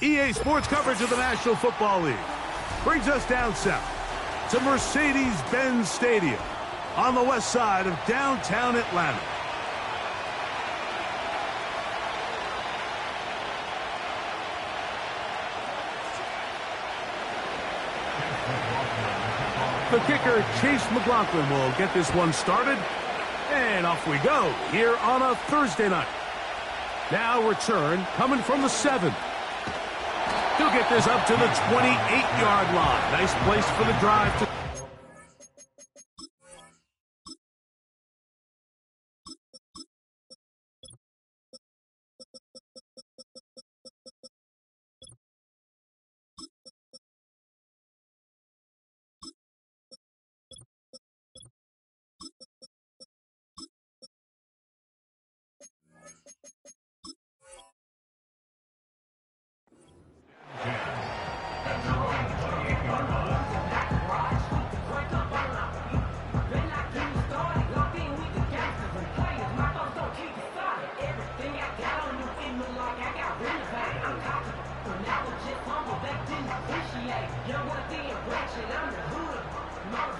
EA Sports coverage of the National Football League brings us down south to Mercedes-Benz Stadium on the west side of downtown Atlanta. The kicker, Chase McLaughlin, will get this one started. And off we go here on a Thursday night. Now return coming from the 7. He'll get this up to the 28-yard line. Nice place for the drive to...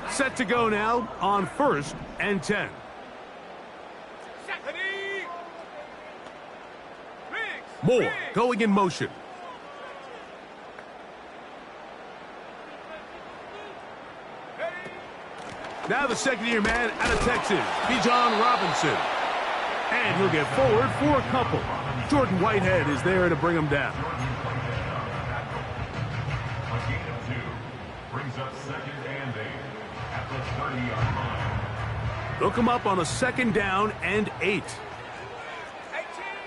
Set to go now on 1st and 10. Moore going in motion. Now the second-year man out of Texas, Bijan Robinson. And he'll get forward for a couple. Jordan Whitehead is there to bring him down. Brings up 2nd and 8 at the 30-yard line. They'll come up on a 2nd down and 8. 18,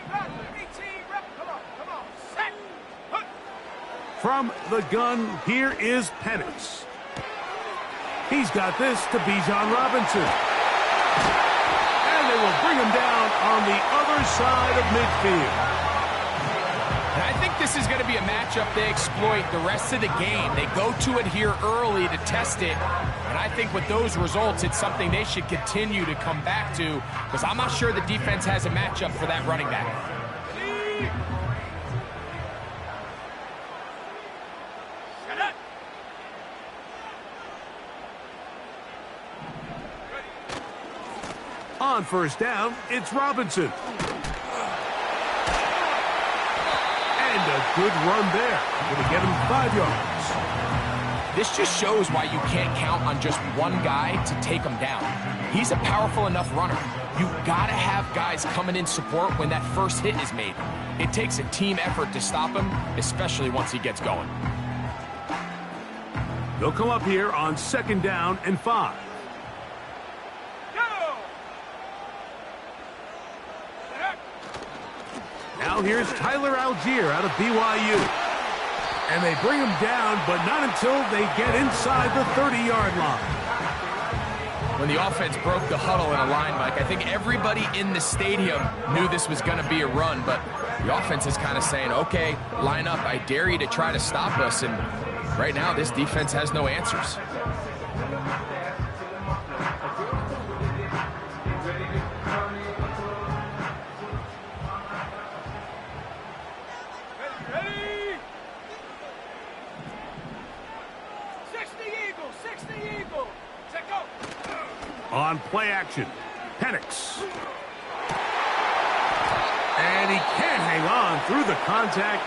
come on, set. From the gun, here is Penix. He's got this to Bijan Robinson. And they will bring him down on the other side of midfield. And I think this is going to be a matchup they exploit the rest of the game. They go to it here early to test it. And I think with those results, it's something they should continue to come back to, because I'm not sure the defense has a matchup for that running back. On 1st down, it's Robinson. And a good run there. Going to get him 5 yards. This just shows why you can't count on just one guy to take him down. He's a powerful enough runner. You got to have guys coming in support when that first hit is made. It takes a team effort to stop him, especially once he gets going. They'll come up here on 2nd down and 5. Now here's Tyler Algier out of BYU. And they bring him down, but not until they get inside the 30-yard line. When the offense broke the huddle in a line, Mike, I think everybody in the stadium knew this was going to be a run, but the offense is kind of saying, okay, line up, I dare you to try to stop us, and right now this defense has no answers. On play action, Penix. And he can't hang on through the contact.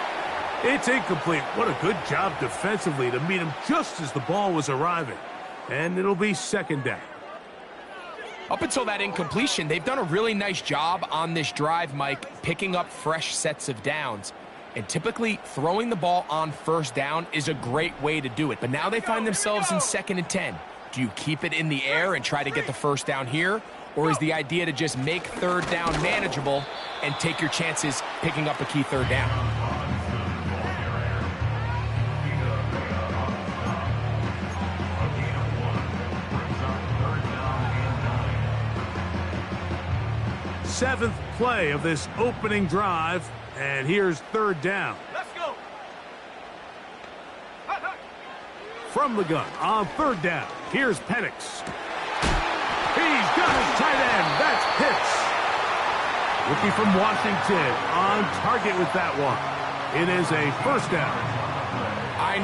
It's incomplete. What a good job defensively to meet him just as the ball was arriving. And it'll be 2nd down. Up until that incompletion, they've done a really nice job on this drive, Mike, picking up fresh sets of downs. And typically, throwing the ball on 1st down is a great way to do it. But now they find themselves in 2nd and 10. Do you keep it in the air and try to get the 1st down here? Or is the idea to just make 3rd down manageable and take your chances picking up a key 3rd down? Seventh play of this opening drive, and here's 3rd down. Let's go. From the gun on 3rd down, here's Penix. He's got his tight end. That's Pitts. Rookie from Washington on target with that one. It is a first down. I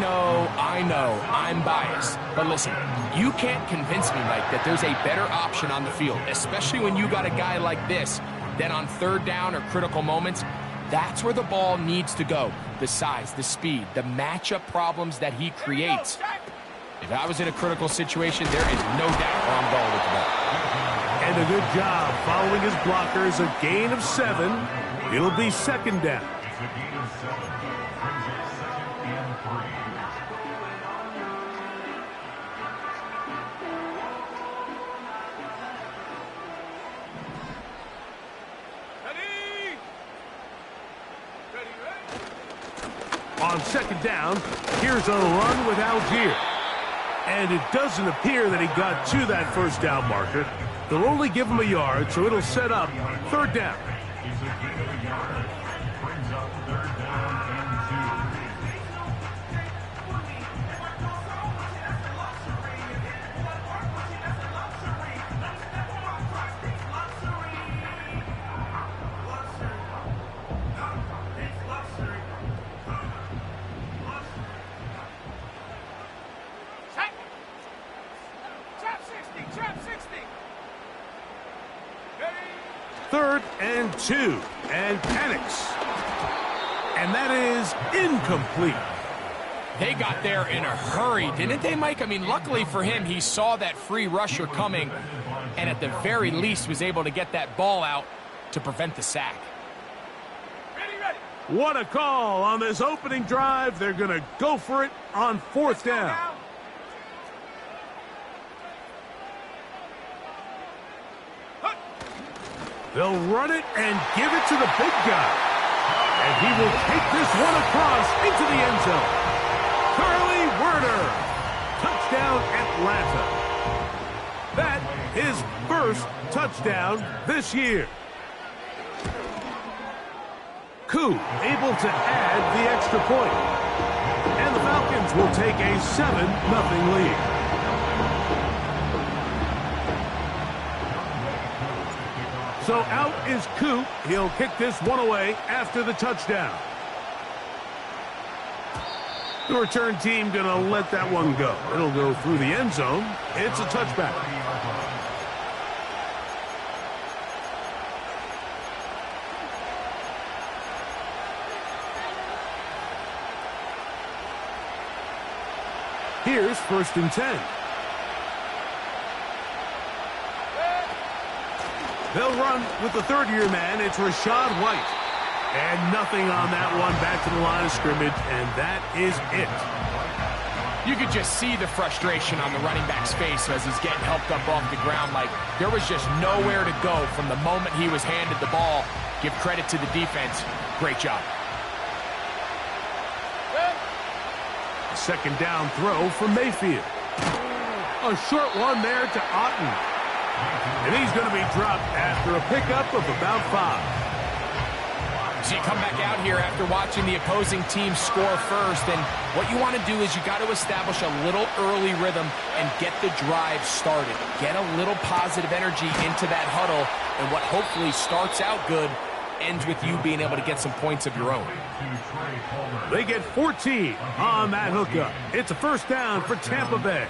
know, I'm biased. But listen, you can't convince me, Mike, that there's a better option on the field, especially when you got a guy like this, that on third down or critical moments, that's where the ball needs to go. The size, the speed, the matchup problems that he creates. If I was in a critical situation, there is no doubt where I'm going with the ball. And a good job following his blockers, a gain of 7. It'll be second down. It's a gain of 7. Brings up second and 3. On second down, here's a run with Algier. And it doesn't appear that he got to that first down marker. They'll only give him a yard, so it'll set up third down. It's a gain of a yard. Brings up third down and 2. Third and 2, and panics. And that is incomplete. They got there in a hurry, didn't they, Mike? I mean, luckily for him, he saw that free rusher coming, and at the very least was able to get that ball out to prevent the sack. What a call on this opening drive. They're going to go for it on fourth down. They'll run it and give it to the big guy. And he will take this one across into the end zone. Curly Werner. Touchdown, Atlanta. That his first touchdown this year. Koo able to add the extra point. And the Falcons will take a 7-0 lead. So out is Koo. He'll kick this one away after the touchdown. The return team going to let that one go. It'll go through the end zone. It's a touchback. Here's first and 10. They'll run with the third-year man. It's Rashad White. And nothing on that one. Back to the line of scrimmage, and that is it. You could just see the frustration on the running back's face as he's getting helped up off the ground. Like, there was just nowhere to go from the moment he was handed the ball. Give credit to the defense. Great job. A second down throw for Mayfield. A short one there to Otten. And he's going to be dropped after a pickup of about 5. So you come back out here after watching the opposing team score first, and what you want to do is you got to establish a little early rhythm and get the drive started. Get a little positive energy into that huddle, and what hopefully starts out good ends with you being able to get some points of your own. They get 14 on that hookup. It's a first down for Tampa Bay.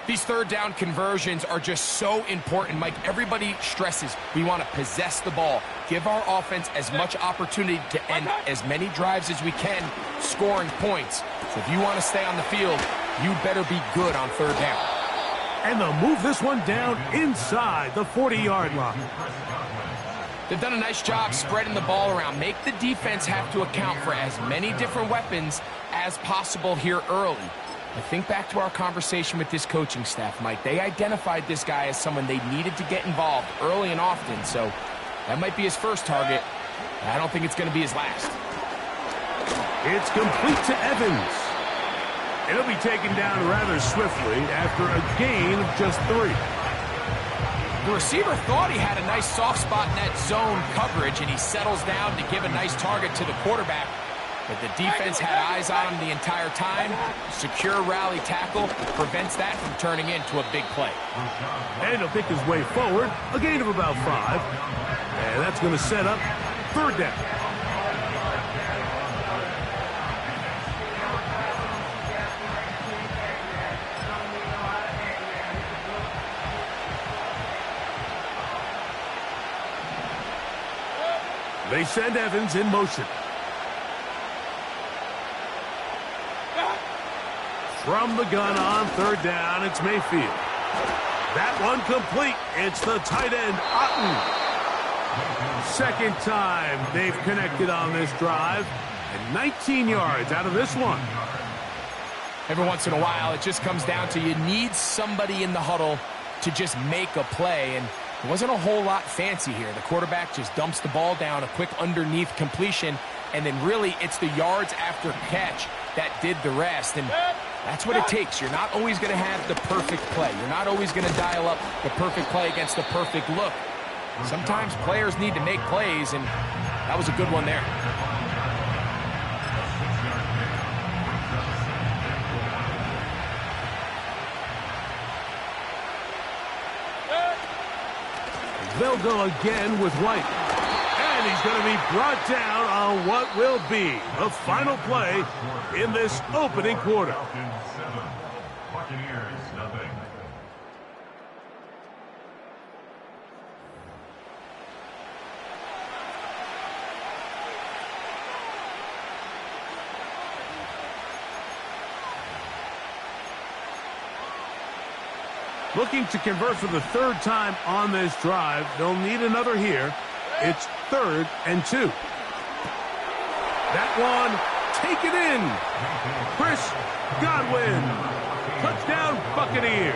These third down conversions are just so important, Mike. Everybody stresses we want to possess the ball, give our offense as much opportunity to end as many drives as we can, scoring points. So if you want to stay on the field, you better be good on third down. And they'll move this one down inside the 40-yard line. They've done a nice job spreading the ball around. Make the defense have to account for as many different weapons as possible here early. I think back to our conversation with this coaching staff, Mike. They identified this guy as someone they needed to get involved early and often, so that might be his first target. I don't think it's going to be his last. It's complete to Evans. It'll be taken down rather swiftly after a gain of just 3. The receiver thought he had a nice soft spot in that zone coverage, and he settles down to give a nice target to the quarterback. But the defense had eyes on him the entire time. Secure rally tackle prevents that from turning into a big play. And he'll pick his way forward, a gain of about 5. And that's going to set up 3rd down. They send Evans in motion. From the gun on 3rd down, it's Mayfield. That one complete. It's the tight end, Otten. 2nd time they've connected on this drive. And 19 yards out of this one. Every once in a while, it just comes down to you need somebody in the huddle to just make a play. And it wasn't a whole lot fancy here. The quarterback just dumps the ball down, a quick underneath completion, and then really it's the yards after catch that did the rest. And that's what it takes. You're not always going to have the perfect play. You're not always going to dial up the perfect play against the perfect look. Sometimes players need to make plays, and that was a good one there. They'll go again with White. And he's going to be brought down on what will be the final play in this opening quarter. Buccaneers, nothing. Looking to convert for the 3rd time on this drive. They'll need another here. It's 3rd and 2. That one, take it in. Chris Godwin. Touchdown, Buccaneers.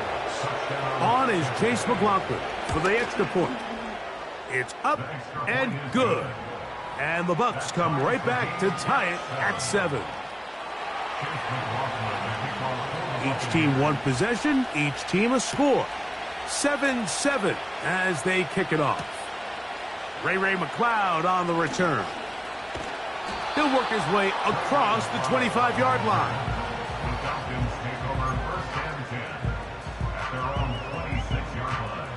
On is Chase McLaughlin for the extra point. It's up and good. And the Bucs come right back to tie it at 7. Each team one possession, each team a score. 7-7 as they kick it off. Ray McLeod on the return. He'll work his way across the 25-yard line. The Falcons take over 1st and 10 at their own 26-yard line.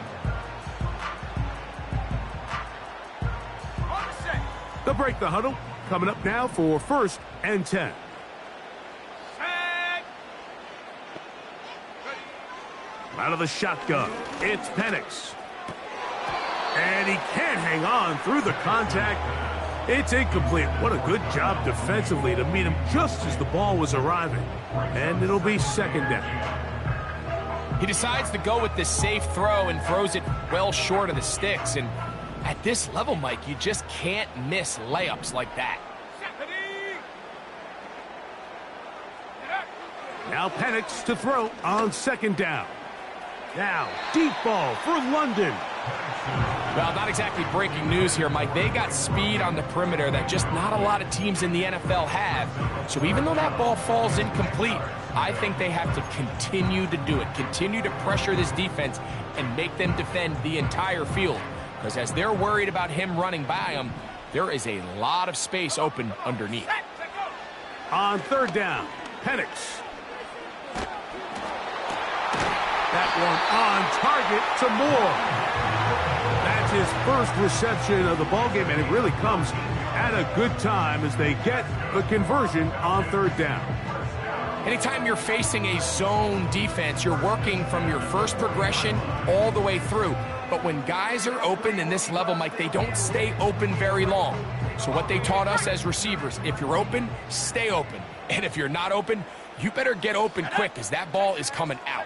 On the set. They'll break the huddle. Coming up now for 1st and 10. Set. Out of the shotgun, it's Penix. And he can't hang on through the contact. It's incomplete. What a good job defensively to meet him just as the ball was arriving. And it'll be 2nd down. He decides to go with this safe throw and throws it well short of the sticks. And at this level, Mike, you just can't miss layups like that. Now Penix to throw on 2nd down. Now, deep ball for London. Well, not exactly breaking news here, Mike. They got speed on the perimeter that just not a lot of teams in the NFL have. So even though that ball falls incomplete, I think they have to continue to do it. Continue to pressure this defense and make them defend the entire field. Because as they're worried about him running by them, there is a lot of space open underneath. On 3rd down, Penix. That one on target to Moore. That's his first reception of the ballgame, and it really comes at a good time as they get the conversion on 3rd down. Anytime you're facing a zone defense, you're working from your first progression all the way through. But when guys are open in this level, Mike, they don't stay open very long. So what they taught us as receivers, if you're open, stay open. And if you're not open, you better get open quick because that ball is coming out.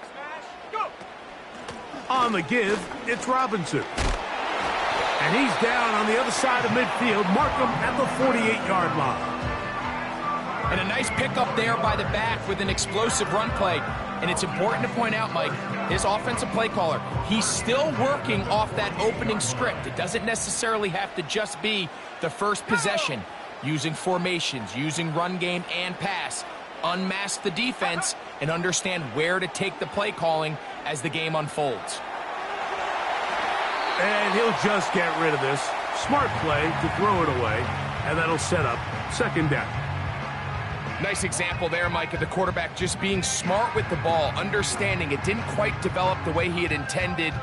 On the give, it's Robinson. And he's down on the other side of midfield. Mark him at the 48-yard line. And a nice pickup there by the back with an explosive run play. And it's important to point out, Mike, his offensive play caller, he's still working off that opening script. It doesn't necessarily have to just be the first possession. Using formations, using run game and pass. Unmask the defense and understand where to take the play calling as the game unfolds. And he'll just get rid of this. Smart play to throw it away, and that'll set up 2nd down. Nice example there, Mike, of the quarterback just being smart with the ball, understanding it didn't quite develop the way he had intended.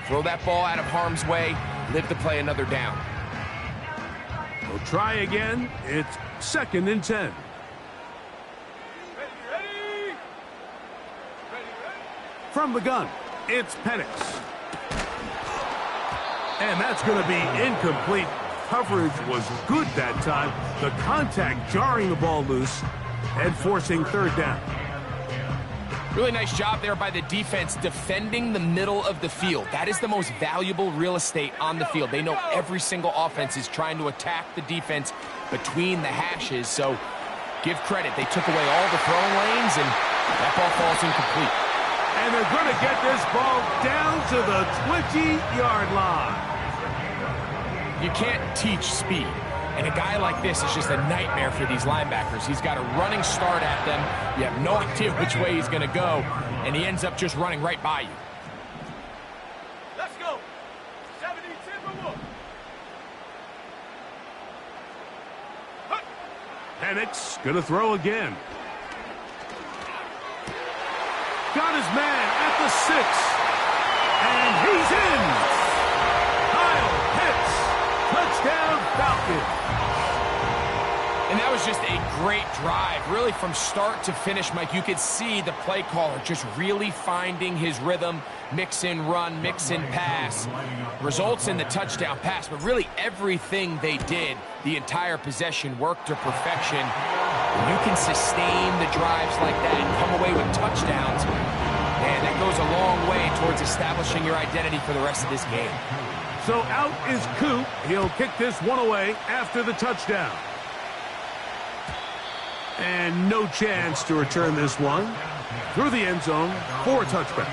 Throw that ball out of harm's way, live to play another down. We'll try again. It's 2nd and 10. From the gun, it's Penix. And that's going to be incomplete. Coverage was good that time. The contact jarring the ball loose and forcing 3rd down. Really nice job there by the defense defending the middle of the field. That is the most valuable real estate on the field. They know every single offense is trying to attack the defense between the hashes. So give credit. They took away all the throwing lanes, and that ball falls incomplete. And they're going to get this ball down to the 20-yard line. You can't teach speed. And a guy like this is just a nightmare for these linebackers. He's got a running start at them. You have no idea which way he's going to go, and he ends up just running right by you. Let's go. 70 Timberwolves. Penix going to throw again. Got his man at the 6. And he's in. Kyle Pitts. Touchdown Falcons. And that was just a great drive. Really from start to finish, Mike, you could see the play caller just really finding his rhythm. Mix in run, mix in pass. Results in the touchdown pass, but really everything they did, the entire possession worked to perfection. When you can sustain the drives like that and come away with touchdowns, man, that goes a long way towards establishing your identity for the rest of this game. So out is Coop. He'll kick this one away after the touchdown. And no chance to return this one through the end zone for a touchback.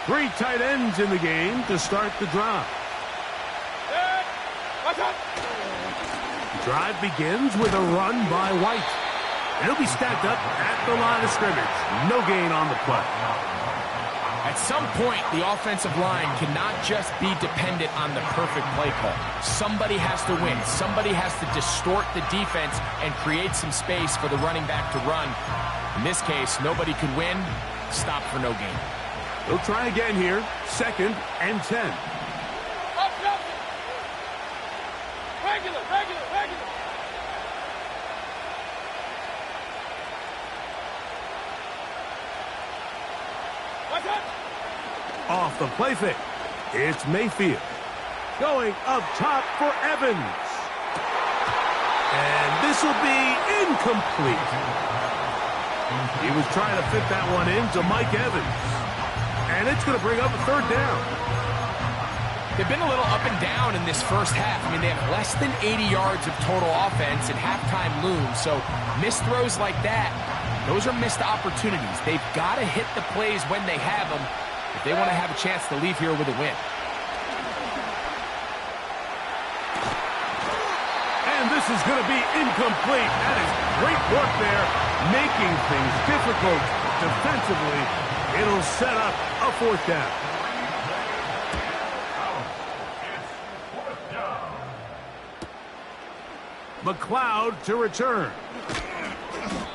Three tight ends in the game to start the drive. Drive begins with a run by White. He'll be stacked up at the line of scrimmage. No gain on the play. At some point, the offensive line cannot just be dependent on the perfect play call. Somebody has to win. Somebody has to distort the defense and create some space for the running back to run. In this case, nobody could win. Stop for no gain. They'll try again here. 2nd and 10. Regular. Off the play fake. It's Mayfield. Going up top for Evans. And this will be incomplete. He was trying to fit that one into Mike Evans. And it's going to bring up a 3rd down. They've been a little up and down in this first half. I mean, they have less than 80 yards of total offense and halftime looms. So missed throws like that, those are missed opportunities. They've got to hit the plays when they have them if they want to have a chance to leave here with a win. And this is going to be incomplete. That is great work there, making things difficult defensively. It'll set up a 4th down. McLeod to return.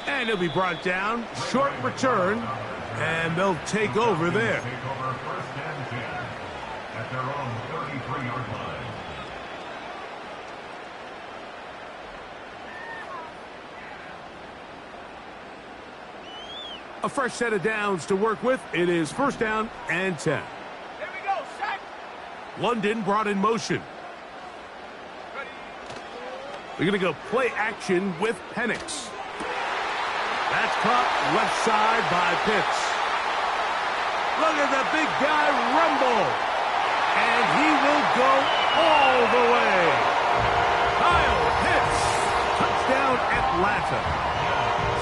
And he'll be brought down. Short return. And they'll take over there. Take over 1st and 10 at their own 33-yard line. A fresh set of downs to work with. It is 1st down and 10. Here we go, sack. London brought in motion. We're going to go play action with Penix. That's caught left side by Pitts. Look at the big guy rumble. And he will go all the way. Kyle Pitts. Touchdown Atlanta.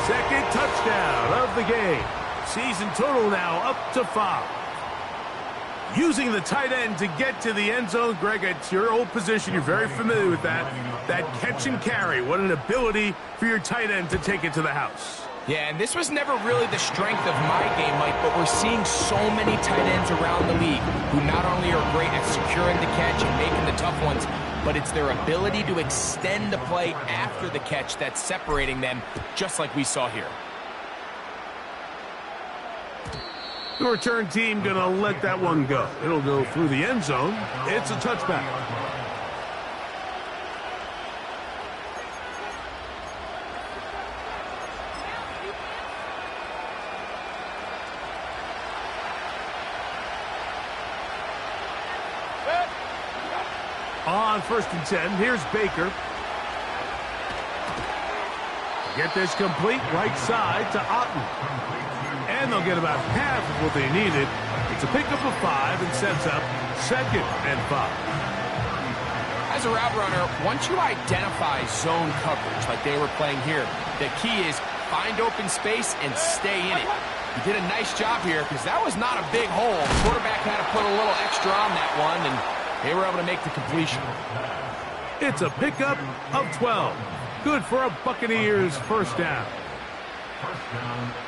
2nd touchdown of the game. Season total now up to 5. Using the tight end to get to the end zone, Greg, it's your old position. You're very familiar with that. That catch and carry. What an ability for your tight end to take it to the house. Yeah, and this was never really the strength of my game, Mike, but we're seeing so many tight ends around the league who not only are great at securing the catch and making the tough ones, but it's their ability to extend the play after the catch that's separating them, just like we saw here. The return team gonna let that one go. It'll go through the end zone. It's a touchback. On 1st and 10, here's Baker. Get this complete right side to Otten. And they'll get about half of what they needed. It's a pickup of 5 and sets up 2nd and 5. As a route runner, once you identify zone coverage like they were playing here, the key is find open space and stay in it. He did a nice job here because that was not a big hole. The quarterback had to put a little extra on that one, and they were able to make the completion. It's a pickup of 12. Good for a Buccaneers first down.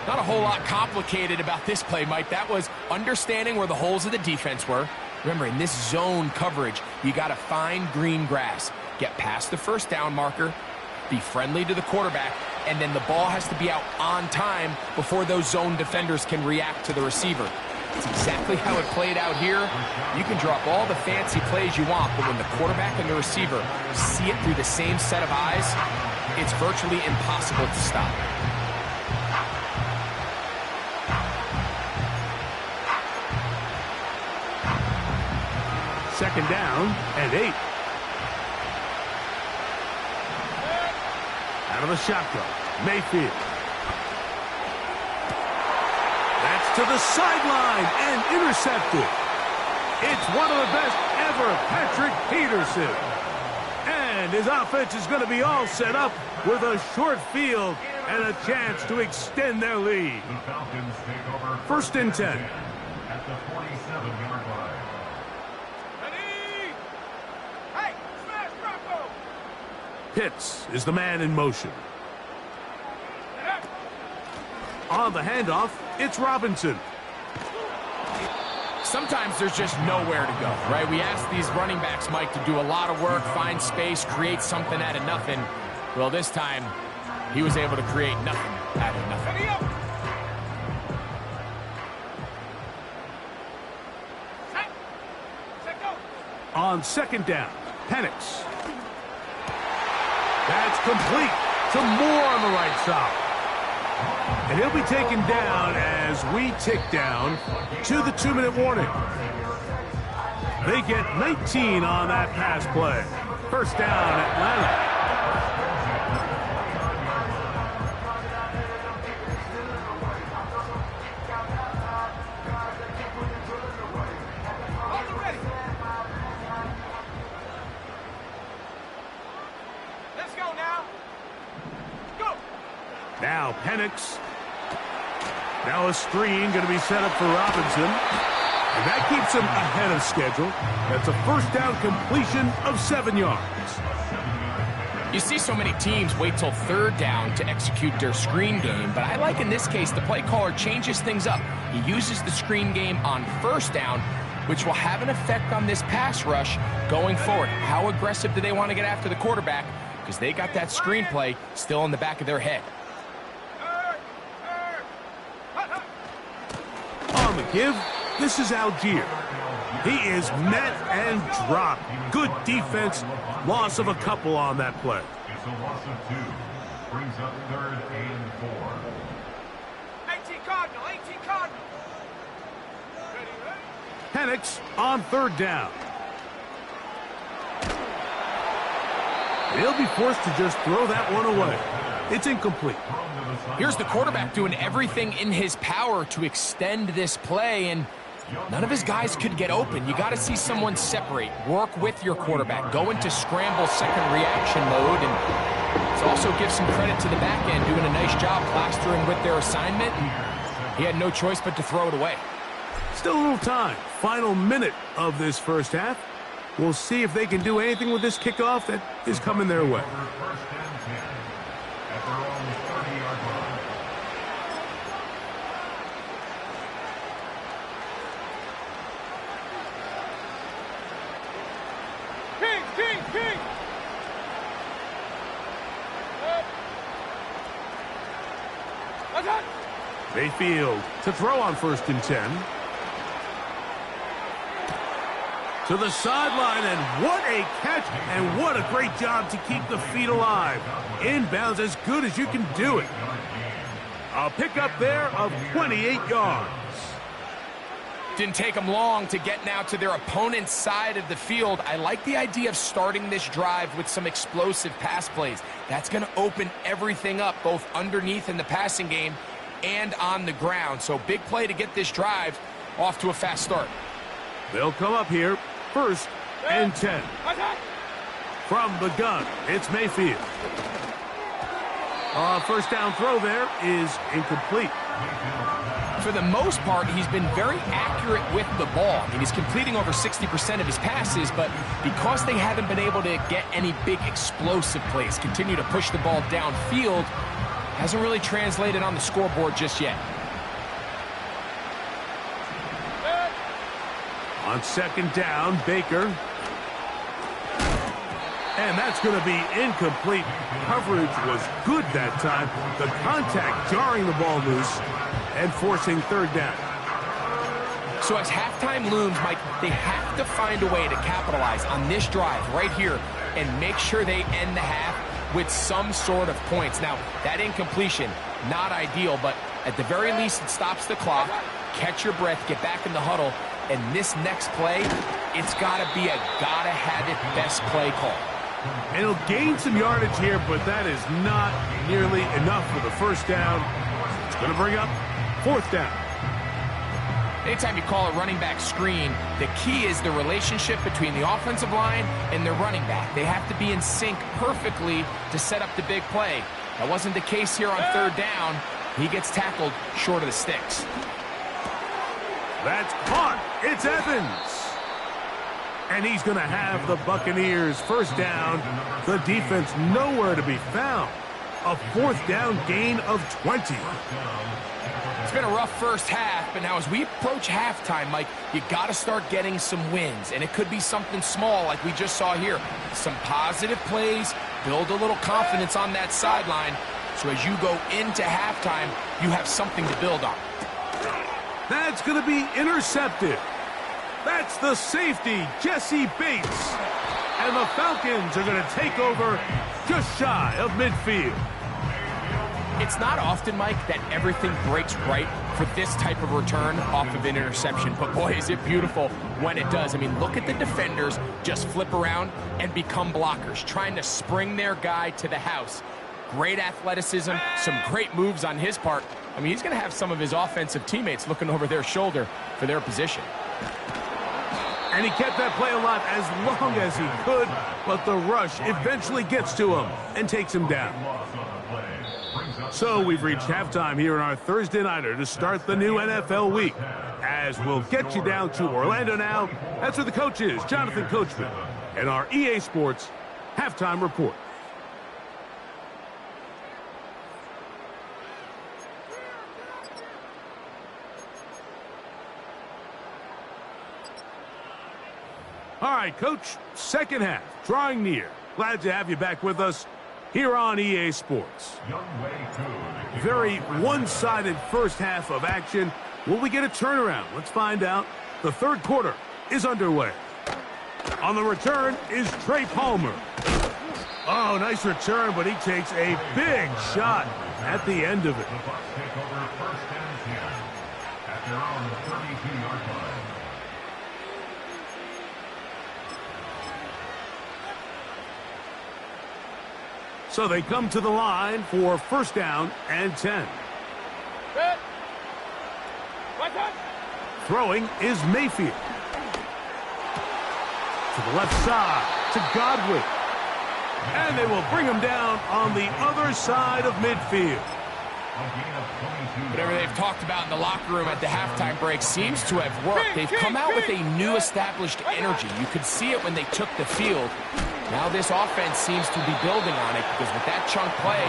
Not a whole lot complicated about this play, Mike. That was understanding where the holes of the defense were. Remember, in this zone coverage, you got to find green grass. Get past the first down marker, be friendly to the quarterback, and then the ball has to be out on time before those zone defenders can react to the receiver. It's exactly how it played out here. You can drop all the fancy plays you want, but when the quarterback and the receiver see it through the same set of eyes, it's virtually impossible to stop. Second down and 8. Out of the shotgun, Mayfield. That's to the sideline and intercepted. It's one of the best ever, Patrick Peterson. And his offense is going to be all set up with a short field and a chance to extend their lead. The Falcons take over 1st and 10. at the 47-yard line. Ready? Hey, smash Rocco! Pitts is the man in motion. On the handoff, it's Robinson. Sometimes there's just nowhere to go, right? We ask these running backs, Mike, to do a lot of work, find space, create something out of nothing. Well, this time, he was able to create nothing out of nothing. Ready up! Set go! On 2nd down, Penix. That's complete to Moore on the right side. And he'll be taken down as we tick down to the 2-minute warning. They get 19 on that pass play. First down, Atlanta. Let's go now! Go! Now Penix. Now a screen going to be set up for Robinson. And that keeps him ahead of schedule. That's a first down completion of 7 yards. You see so many teams wait till 3rd down to execute their screen game, but I like in this case the play caller changes things up. He uses the screen game on 1st down, which will have an effect on this pass rush going forward. How aggressive do they want to get after the quarterback? Because they got that screen play still in the back of their head. On the give, this is Algier. He is met and dropped. Good defense. Loss of a couple on that play. It's a loss of 2. Brings up 3rd and 4. 18 Cardinal, 18 Cardinal! Ready, ready? Penix on 3rd down. He'll be forced to just throw that one away. It's incomplete. Here's the quarterback doing everything in his power to extend this play, and none of his guys could get open. You got to see someone separate, work with your quarterback, go into scramble second reaction mode, and it also gives some credit to the back end doing a nice job plastering with their assignment. And he had no choice but to throw it away. Still a little time. Final minute of this first half. We'll see if they can do anything with this kickoff that is coming their way. First and 10 at their own 30-yard line. Mayfield to throw on 1st and 10. To the sideline, and what a catch, and what a great job to keep the feet alive. Inbounds as good as you can do it. A pickup there of 28 yards. Didn't take them long to get now to their opponent's side of the field. I like the idea of starting this drive with some explosive pass plays. That's going to open everything up, both underneath in the passing game and on the ground. So big play to get this drive off to a fast start. They'll come up here, 1st and 10. From the gun, it's Mayfield. 1st down throw there is incomplete. For the most part, he's been very accurate with the ball. I mean, he's completing over 60% of his passes, but because they haven't been able to get any big explosive plays, continue to push the ball downfield, hasn't really translated on the scoreboard just yet. On 2nd down, Baker. And that's going to be incomplete. Coverage was good that time. The contact jarring the ball loose and forcing 3rd down. So as halftime looms, Mike, they have to find a way to capitalize on this drive right here and make sure they end the half with some sort of points. Now, that incompletion, not ideal, but at the very least, it stops the clock. Catch your breath, get back in the huddle, and this next play, it's got to be a gotta-have-it best play call. And he'll gain some yardage here, but that is not nearly enough for the 1st down. It's going to bring up 4th down. Anytime you call a running back screen, the key is the relationship between the offensive line and the running back. They have to be in sync perfectly to set up the big play. That wasn't the case here on 3rd down. He gets tackled short of the sticks. That's caught. It's Evans. And he's going to have the Buccaneers 1st down. The defense nowhere to be found. A 4th down gain of 20. It's been a rough first half, but now as we approach halftime, Mike, you got to start getting some wins. And it could be something small like we just saw here. Some positive plays, build a little confidence on that sideline. So as you go into halftime, you have something to build on. That's going to be intercepted. That's the safety, Jesse Bates. And the Falcons are going to take over just shy of midfield. It's not often, Mike, that everything breaks right for this type of return off of an interception. But boy, is it beautiful when it does. I mean, look at the defenders just flip around and become blockers, trying to spring their guy to the house. Great athleticism, some great moves on his part. I mean, he's going to have some of his offensive teammates looking over their shoulder for their position. And he kept that play alive as long as he could, but the rush eventually gets to him and takes him down. So we've reached halftime here in our Thursday Nighter to start the new NFL week. As we'll get you down to Orlando now, that's where the coach is, Jonathan Coachman, and our EA Sports Halftime Report. All right, Coach, 2nd half, drawing near. Glad to have you back with us here on EA Sports. Very one-sided first half of action. Will we get a turnaround? Let's find out. The 3rd quarter is underway. On the return is Trey Palmer. Oh, nice return, but he takes a big shot at the end of it. The Bucs take over 1st and 10 at their own 32-yard line. So they come to the line for 1st down and 10. Throwing is Mayfield. To the left side, to Godwin. And they will bring him down on the other side of midfield. Whatever they've talked about in the locker room at the halftime break seems to have worked. They've come out with a new established energy. You could see it when they took the field. Now this offense seems to be building on it because with that chunk play,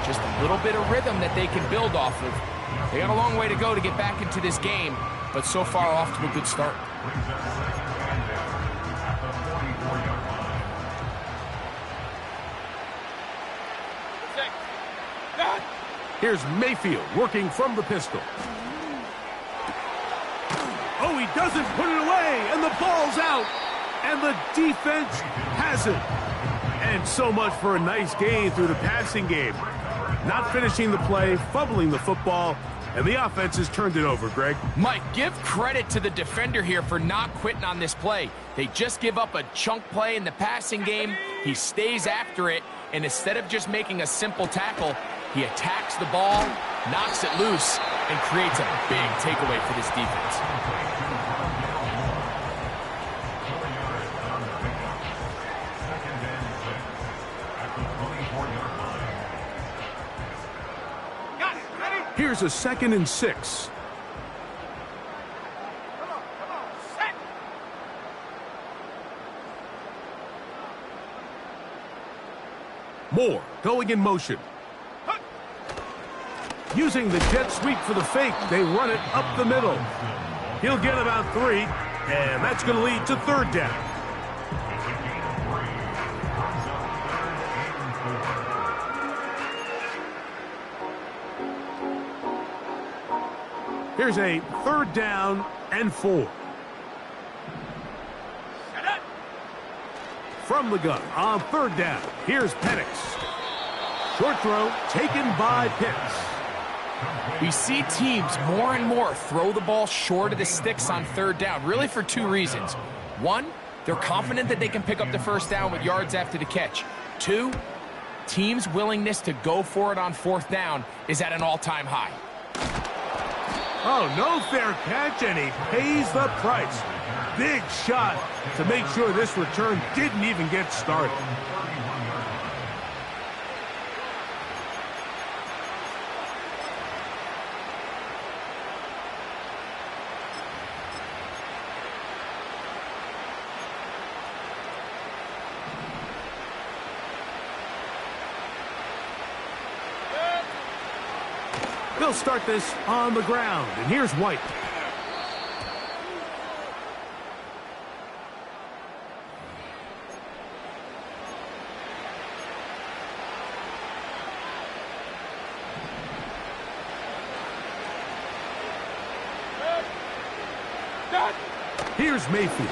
just a little bit of rhythm that they can build off of. They got a long way to go to get back into this game, but so far off to a good start. Here's Mayfield working from the pistol. Oh, he doesn't put it away, and the ball's out. And the defense has it. And so much for a nice gain through the passing game. Not finishing the play, fumbling the football, and the offense has turned it over, Greg. Mike, give credit to the defender here for not quitting on this play. They just give up a chunk play in the passing game. He stays after it, and instead of just making a simple tackle, he attacks the ball, knocks it loose, and creates a big takeaway for this defense. Here's a 2nd and 6. Come on, set. Moore going in motion. Using the jet sweep for the fake, they run it up the middle. He'll get about 3, and that's going to lead to 3rd down. Here's a 3rd down and 4. From the gun on 3rd down, here's Penix. Short throw taken by Pitts. We see teams more and more throw the ball short of the sticks on 3rd down, really for 2 reasons. 1, they're confident that they can pick up the 1st down with yards after the catch. 2, teams' willingness to go for it on 4th down is at an all-time high. Oh, no fair catch, and he pays the price. Big shot to make sure this return didn't even get started. They'll start this on the ground, and here's White. Here's Mayfield.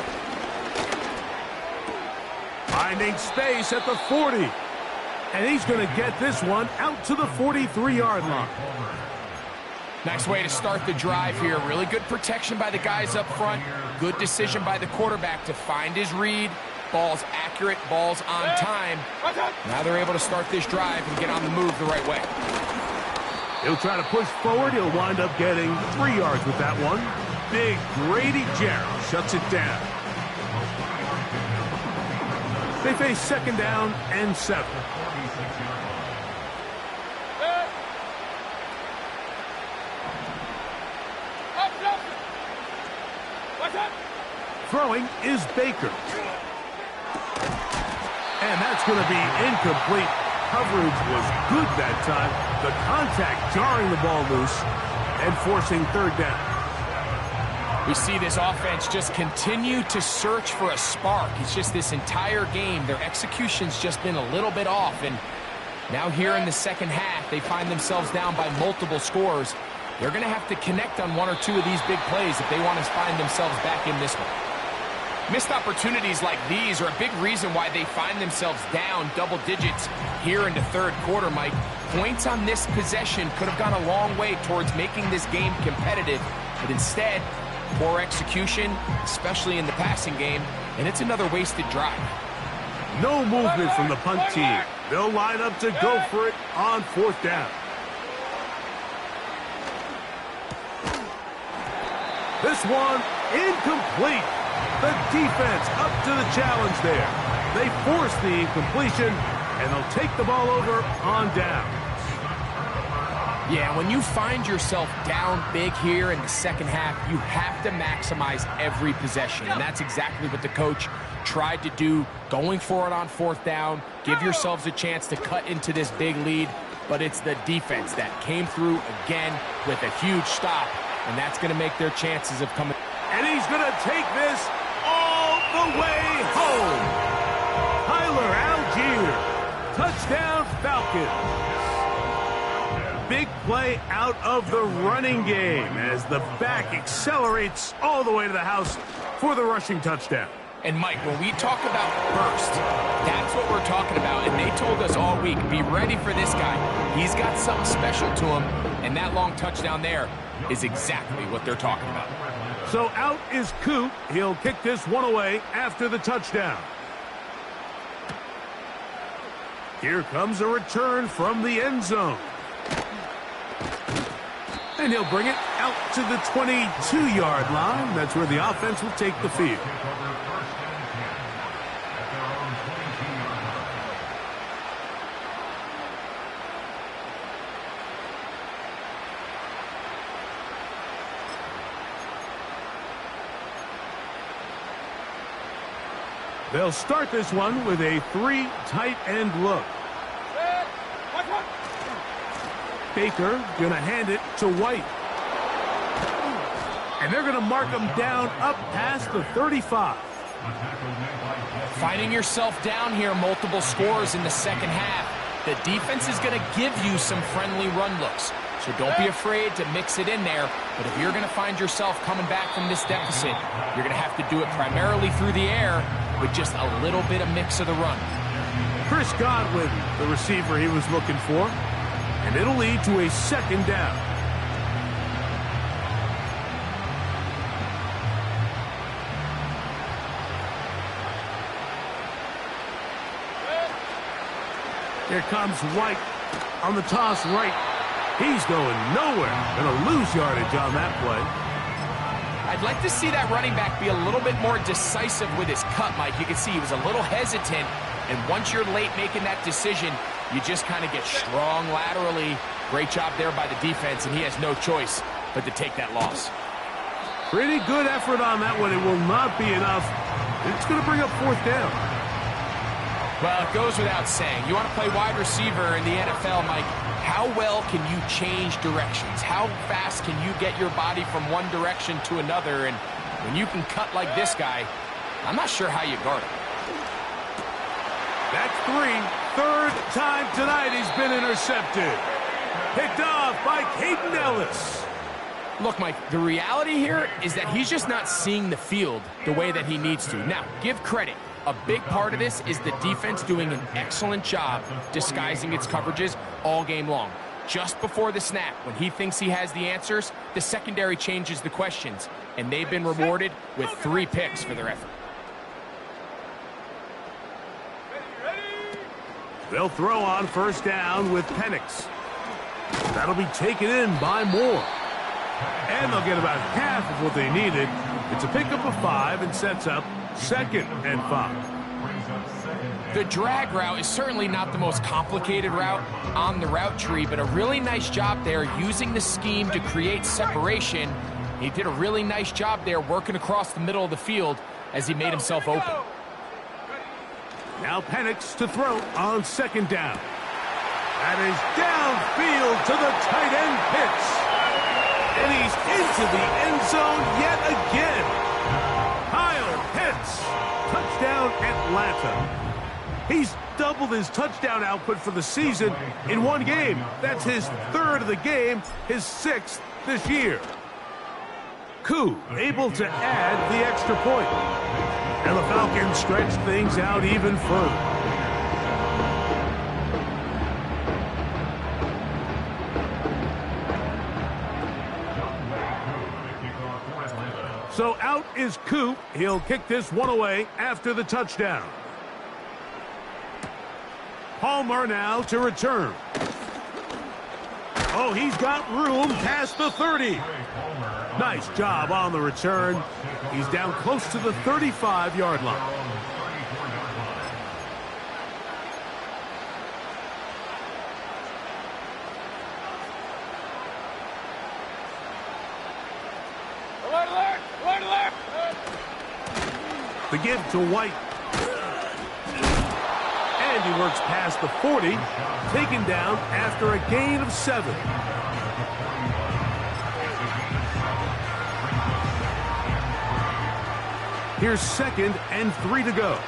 Finding space at the 40. And he's going to get this one out to the 43-yard line. Nice way to start the drive here. Really good protection by the guys up front. Good decision by the quarterback to find his read. Ball's accurate, ball's on time. Now they're able to start this drive and get on the move the right way. He'll try to push forward. He'll wind up getting 3 yards with that one. Big Grady Jarrett shuts it down. They face 2nd down and 7. Throwing is Baker. And that's going to be incomplete. Coverage was good that time. The contact jarring the ball loose and forcing 3rd down. We see this offense just continue to search for a spark. It's just this entire game, their execution's just been a little bit off. And now here in the 2nd half, they find themselves down by multiple scores. They're going to have to connect on 1 or 2 of these big plays if they want to find themselves back in this one. Missed opportunities like these are a big reason why they find themselves down double digits here in the 3rd quarter, Mike. Points on this possession could have gone a long way towards making this game competitive, but instead, poor execution, especially in the passing game, and it's another wasted drive. No movement from the punt team. They'll line up to go for it on 4th down. This one incomplete. The defense up to the challenge there. They force the incompletion, and they'll take the ball over on down. Yeah, when you find yourself down big here in the 2nd half, you have to maximize every possession, and that's exactly what the coach tried to do, going for it on 4th down, give yourselves a chance to cut into this big lead, but it's the defense that came through again with a huge stop, and that's going to make their chances of coming. And he's going to take this all the way home. Tyler Algier, touchdown Falcons. big play out of the running game as the back accelerates all the way to the house for the rushing touchdown. And Mike, when we talk about burst, that's what we're talking about. And they told us all week, be ready for this guy. He's got something special to him, and that long touchdown there is exactly what they're talking about. So out is Coop. He'll kick this one away after the touchdown. Here comes a return from the end zone. And he'll bring it out to the 22-yard line. That's where the offense will take the field. They'll start this one with a 3 tight end look. Baker gonna hand it to White. And they're gonna mark him down up past the 35. Finding yourself down here, multiple scores in the second half. The defense is gonna give you some friendly run looks. So don't be afraid to mix it in there. But if you're gonna find yourself coming back from this deficit, you're gonna have to do it primarily through the air with just a little bit of mix of the run. Chris Godwin, the receiver he was looking for. And it'll lead to a second down. Here comes White on the toss right. He's going nowhere. Gonna lose yardage on that play. I'd like to see that running back be a little bit more decisive with his cut, Mike. You can see he was a little hesitant, and once you're late making that decision, you just kind of get strong laterally. Great job there by the defense, and he has no choice but to take that loss. Pretty good effort on that one. It will not be enough. It's going to bring up fourth down. Well, it goes without saying. You want to play wide receiver in the NFL, Mike, how well can you change directions? How fast can you get your body from one direction to another? And when you can cut like this guy, I'm not sure how you guard him. That's 3. Third time tonight he's been intercepted. Picked off by Caden Ellis. Look, Mike, the reality here is that he's just not seeing the field the way that he needs to. Now, give credit. A big part of this is the defense doing an excellent job disguising its coverages all game long. Just before the snap, when he thinks he has the answers, the secondary changes the questions, and they've been rewarded with 3 picks for their effort. They'll throw on first down with Penix. That'll be taken in by Moore. And they'll get about half of what they needed. It's a pickup of 5 and sets up 2nd and 5. The drag route is certainly not the most complicated route on the route tree, but a really nice job there using the scheme to create separation. He did a really nice job there working across the middle of the field as he made himself open. Now Penix to throw on 2nd down. That is downfield to the tight end Pitts. And he's into the end zone yet again. Kyle Pitts, touchdown Atlanta. He's doubled his touchdown output for the season in one game. That's his 3rd of the game, his 6th this year. Koo able to add the extra point. And the Falcons stretch things out even further. So out is Coop. He'll kick this one away after the touchdown. Palmer now to return. Oh, he's got room past the 30. Nice job on the return. He's down close to the 35-yard line. The give to White. And he works past the 40, taken down after a gain of 7. Here's 2nd and 3 to go.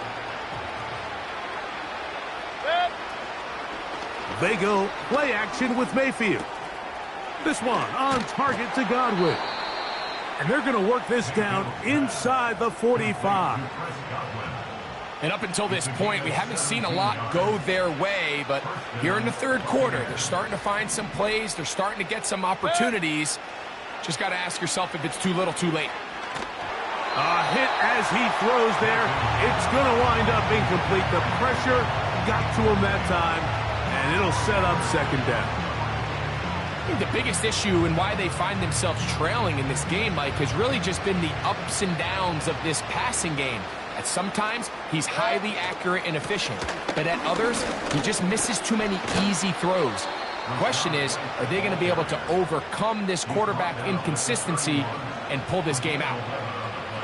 They go play action with Mayfield. This one on target to Godwin. And they're going to work this down inside the 45. And up until this point, we haven't seen a lot go their way, but here in the third quarter, they're starting to find some plays. They're starting to get some opportunities. Just got to ask yourself if it's too little, too late. A hit as he throws there. It's going to wind up incomplete. The pressure got to him that time, and it'll set up second down. I think the biggest issue and why they find themselves trailing in this game, Mike, has really just been the ups and downs of this passing game. At sometimes, he's highly accurate and efficient, but at others, he just misses too many easy throws. The question is, are they going to be able to overcome this quarterback inconsistency and pull this game out?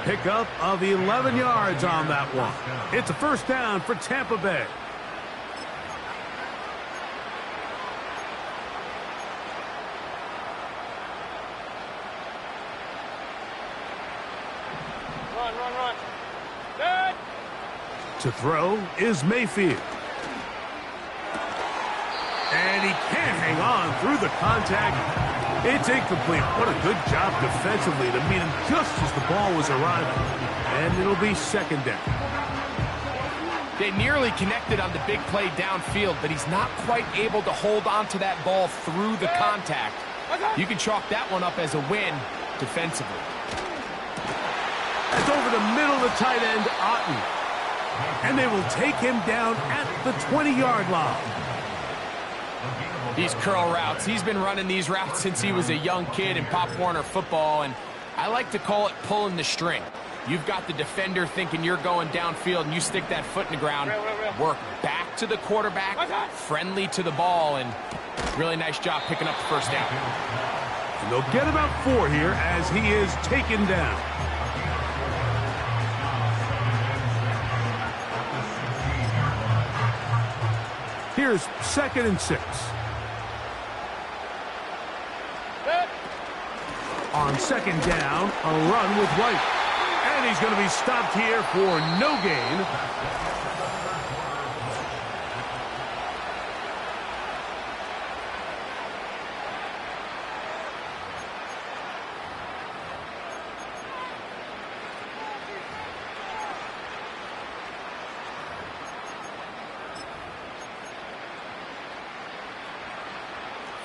Pickup of 11 yards on that one. It's a first down for Tampa Bay. Run. Good. To throw is Mayfield. And he can't hang on through the contact. It's incomplete. What a good job defensively to meet him just as the ball was arriving. And it'll be second down. They nearly connected on the big play downfield, but he's not quite able to hold on to that ball through the contact. You can chalk that one up as a win defensively. That's over the middle of the tight end, Otten. And they will take him down at the 20-yard line. These curl routes, he's been running these routes since he was a young kid in Pop Warner football, and I like to call it pulling the string. You've got the defender thinking you're going downfield, and you stick that foot in the ground, work back to the quarterback, friendly to the ball, and really nice job picking up the first down. And they'll get about 4 here as he is taken down. Here's 2nd and 6. On second down, a run with White. And he's going to be stopped here for no gain.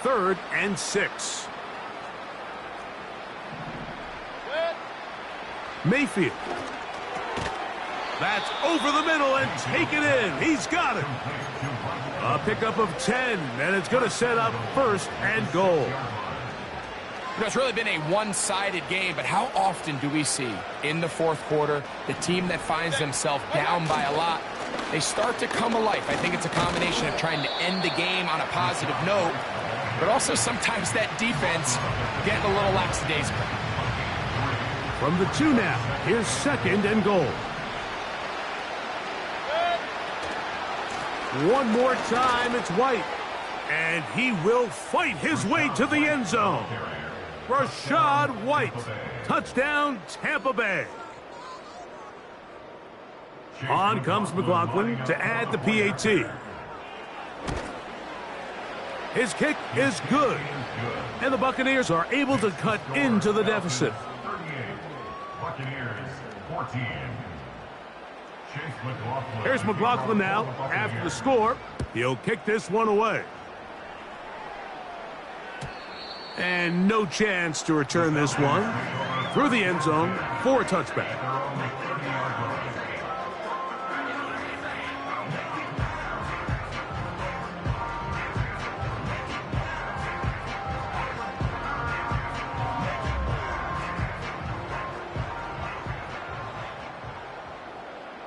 Third and 6. Mayfield. That's over the middle and taken in. He's got it. A pickup of 10, and it's going to set up first and goal. You know, it's really been a one-sided game, but how often do we see in the fourth quarter the team that finds themselves down by a lot, they start to come alive? I think it's a combination of trying to end the game on a positive note, but also sometimes that defense getting a little lackadaisical. From the 2 now, here's 2nd and goal. One more time, it's White. And he will fight his way to the end zone. Rashad White. Touchdown, Tampa Bay. On comes McLaughlin to add the PAT. His kick is good. And the Buccaneers are able to cut into the deficit. Buccaneers 14. Here's McLaughlin now. After the score, he'll kick this one away. And no chance to return this one through the end zone for a touchback.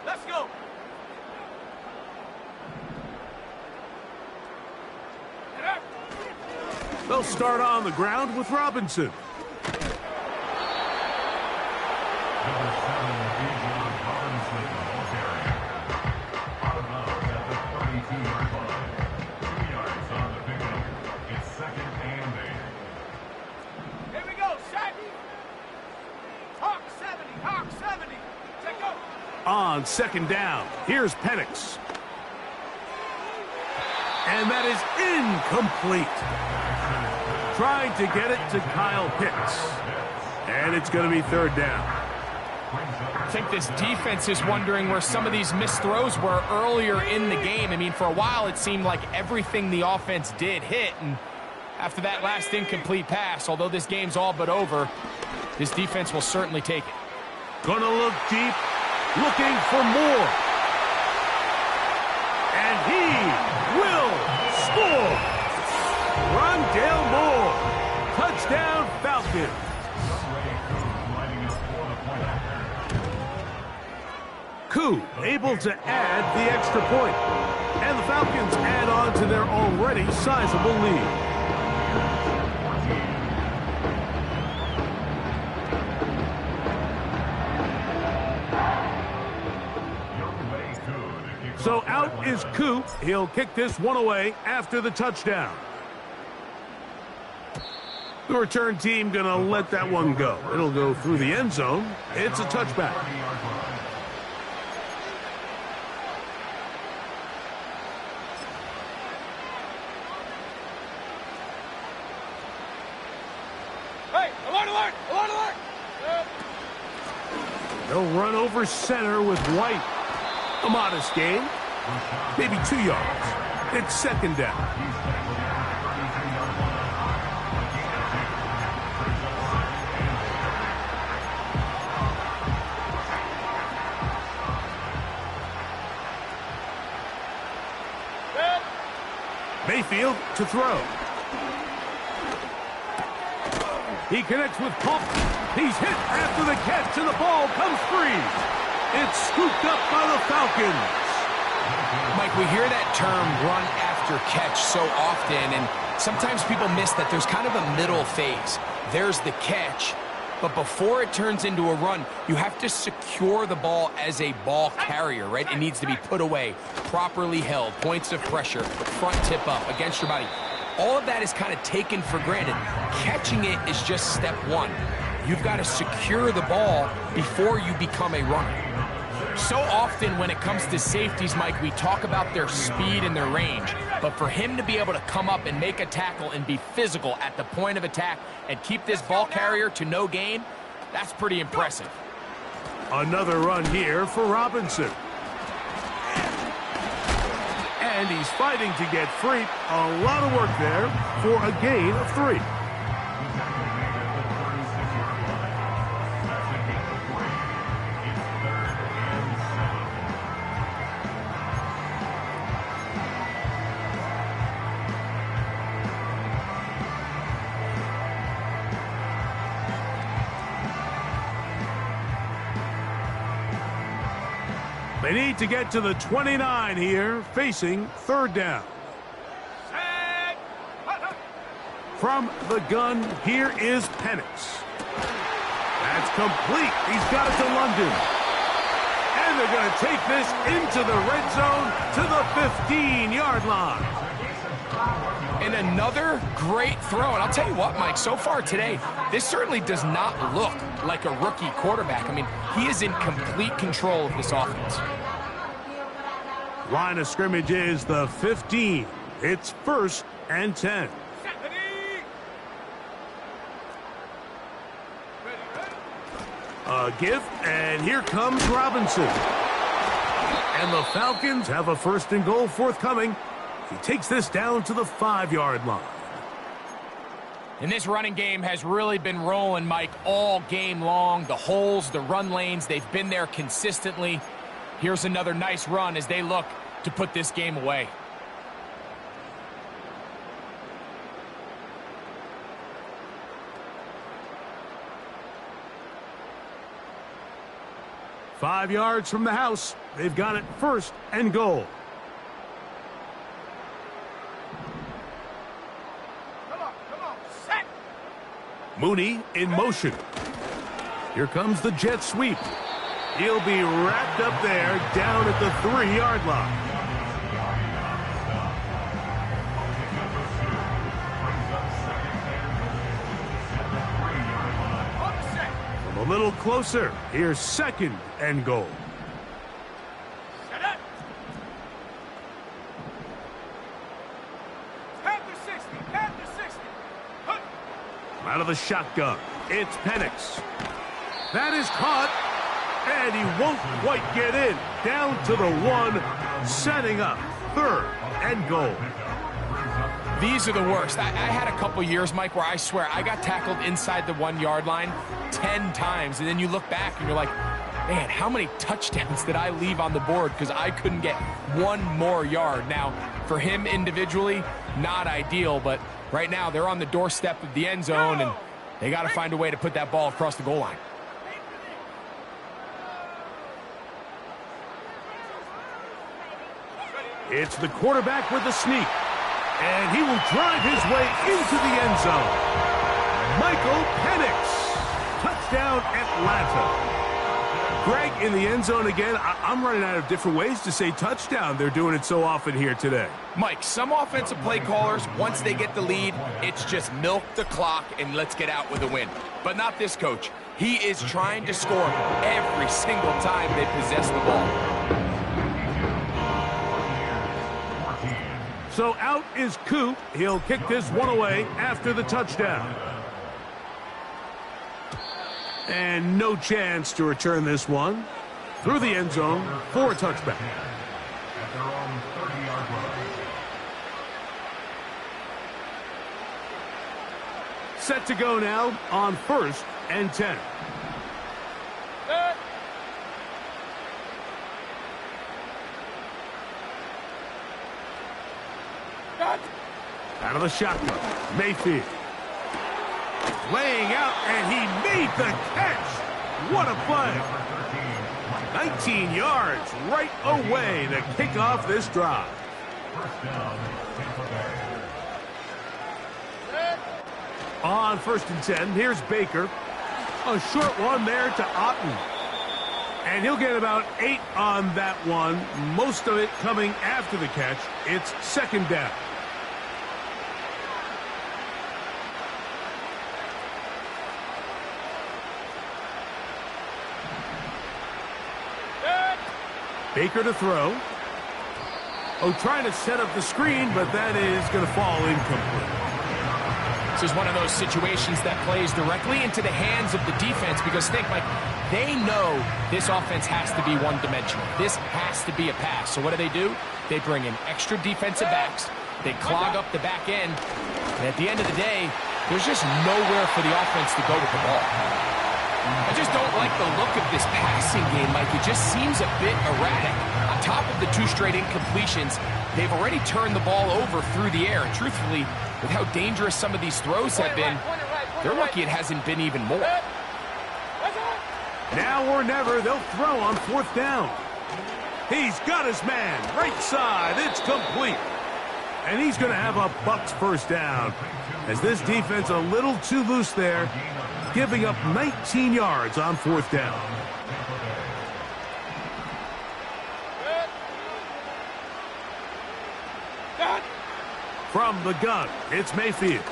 Let's go. They'll start on the ground with Robinson. Here we go, set. Hawk 70. Take go. On second down, here's Penix. And that is incomplete. trying to get it to Kyle Pitts. And it's going to be third down. I think this defense is wondering where some of these missed throws were earlier in the game. I mean, for a while it seemed like everything the offense did hit, and after that last incomplete pass, although this game's all but over, this defense will certainly take it. Gonna look deep, looking for more. And he will score. Rondale Moore. Touchdown Falcons. Koo able to add the extra point. And the Falcons add on to their already sizable lead. So out is Koo. He'll kick this one away after the touchdown. The return team going to let that one go. It'll go through the end zone. It's a touchback. Hey, alert, alert, alert, alert! They'll run over center with White. A modest gain, maybe 2 yards. It's second down. Mayfield to throw. He connects with Pump. He's hit after the catch, and the ball comes free. It's scooped up by the Falcons. Mike, we hear that term run after catch so often, and sometimes people miss that there's kind of a middle phase. There's the catch, but before it turns into a run, you have to secure the ball as a ball carrier, right? It needs to be put away, properly held, points of pressure, front tip up against your body. All of that is kind of taken for granted. Catching it is just step one. You've got to secure the ball before you become a runner. So often when it comes to safeties, Mike, we talk about their speed and their range. But for him to be able to come up and make a tackle and be physical at the point of attack and keep this ball carrier to no gain, that's pretty impressive. Another run here for Robinson. And he's fighting to get free. A lot of work there for a gain of 3. They need to get to the 29 here, facing third down. From the gun, here is Penix. That's complete. He's got it to London. And they're going to take this into the red zone to the 15-yard line. And another great throw. And I'll tell you what, Mike, so far today, this certainly does not look like a rookie quarterback. I mean, he is in complete control of this offense. Line of scrimmage is the 15. It's 1st and 10. A give, and here comes Robinson. And the Falcons have a 1st and goal forthcoming. He takes this down to the 5-yard line. And this running game has really been rolling, Mike, all game long. The holes, the run lanes, they've been there consistently. Here's another nice run as they look to put this game away. Five yards from the house. They've got it 1st and goal. Mooney in motion. Here comes the jet sweep. He'll be wrapped up there down at the 3-yard line. From a little closer, here's 2nd and goal. Panther 60, Panther 60. Out of the shotgun, it's Penix. That is caught, and he won't quite get in. Down to the 1, setting up 3rd and goal. These are the worst. I had a couple years, Mike, where I swear I got tackled inside the 1-yard line 10 times, and then you look back and you're like, man, how many touchdowns did I leave on the board because I couldn't get one more yard? Now, for him individually, not ideal, but right now they're on the doorstep of the end zone, and they got to find a way to put that ball across the goal line. It's the quarterback with the sneak, and he will drive his way into the end zone. Michael Penix, touchdown Atlanta. Greg, in the end zone again. I'm running out of different ways to say touchdown. They're doing it so often here today. Mike, some offensive play callers, once they get the lead, it's just milk the clock and let's get out with a win. But not this coach. He is trying to score every single time they possess the ball. So out is Coop. He'll kick this one away after the touchdown. And no chance to return this one through the end zone for a touchback. At their own 30-yard line. Set to go now on 1st and 10. Out of the shotgun, Mayfield. Laying out, and he made the catch. What a play. 19 yards right away to kick off this drive. First down, Tampa Bay. On 1st and 10, here's Baker. A short one there to Otten. And he'll get about 8 on that one, most of it coming after the catch. It's 2nd down. Baker to throw. Oh, trying to set up the screen, but that is going to fall incomplete. This is one of those situations that plays directly into the hands of the defense because, think, Mike, they know this offense has to be one-dimensional. This has to be a pass. So what do? They bring in extra defensive backs. They clog up the back end. And at the end of the day, there's just nowhere for the offense to go with the ball. I just don't like the look of this passing game, Mike. It just seems a bit erratic. On top of the 2 straight incompletions, they've already turned the ball over through the air. And truthfully, with how dangerous some of these throws have been, they're lucky it hasn't been even more. Now or never, they'll throw on 4th down. He's got his man, right side, it's complete. And he's going to have a Bucs first down. As this defense a little too loose there, giving up 19 yards on 4th down. From the gun, it's Mayfield.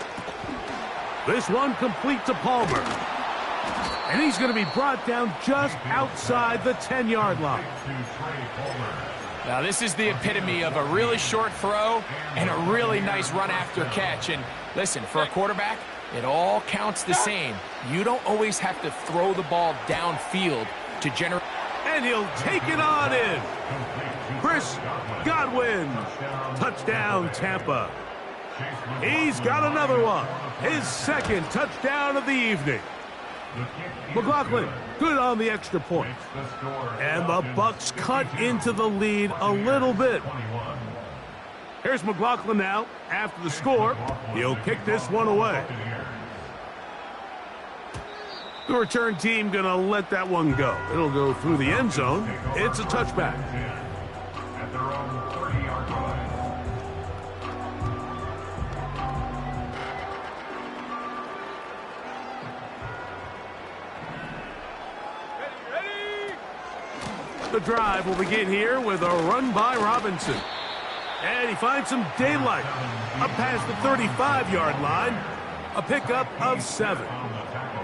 This one complete to Palmer. And he's going to be brought down just outside the 10-yard line. Now, this is the epitome of a really short throw and a really nice run after catch. And listen, for a quarterback, it all counts the same. You don't always have to throw the ball downfield to generate. And he'll take it on in. Chris Godwin. Touchdown, Tampa. He's got another one. His 2nd touchdown of the evening. McLaughlin, good on the extra point. And the Bucs cut into the lead a little bit. Here's McLaughlin now. After the score, he'll kick this one away. The return team going to let that one go. It'll go through the end zone. It's a touchback. At their own 30-yard line. The drive will begin here with a run by Robinson. And he finds some daylight up past the 35-yard line. A pickup of 7. On the tackle.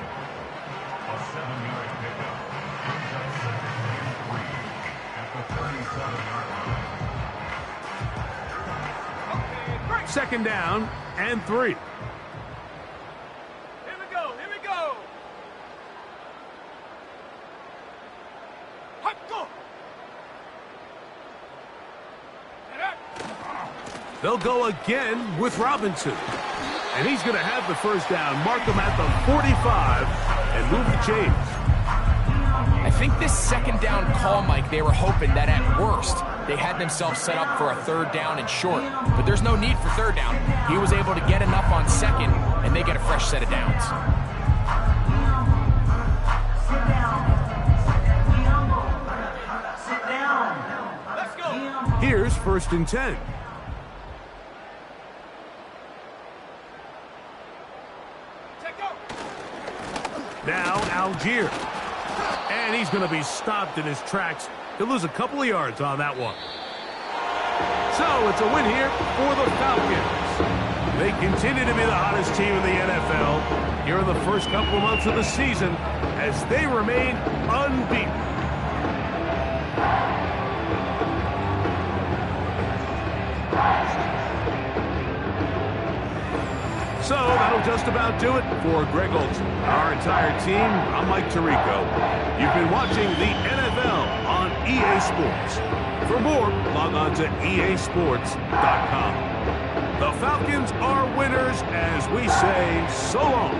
A 7-yard pickup. At the 37-yard line. 2nd down and 3. Go. They'll go again with Robinson. And he's going to have the first down, mark him at the 45, and move the chains. I think this second down call, Mike, they were hoping that at worst they had themselves set up for a third down and short. But there's no need for third down. He was able to get enough on second, and they get a fresh set of downs. Let's go. Here's 1st and 10. Check go. Now Algier. And he's going to be stopped in his tracks. He'll lose a couple of yards on that one. So it's a win here for the Falcons. They continue to be the hottest team in the NFL here in the first couple of months of the season as they remain unbeaten. So that'll just about do it for Greg Olson. Our entire team, I'm Mike Tirico. You've been watching the NFL on EA Sports. For more, log on to easports.com. The Falcons are winners as we say so long.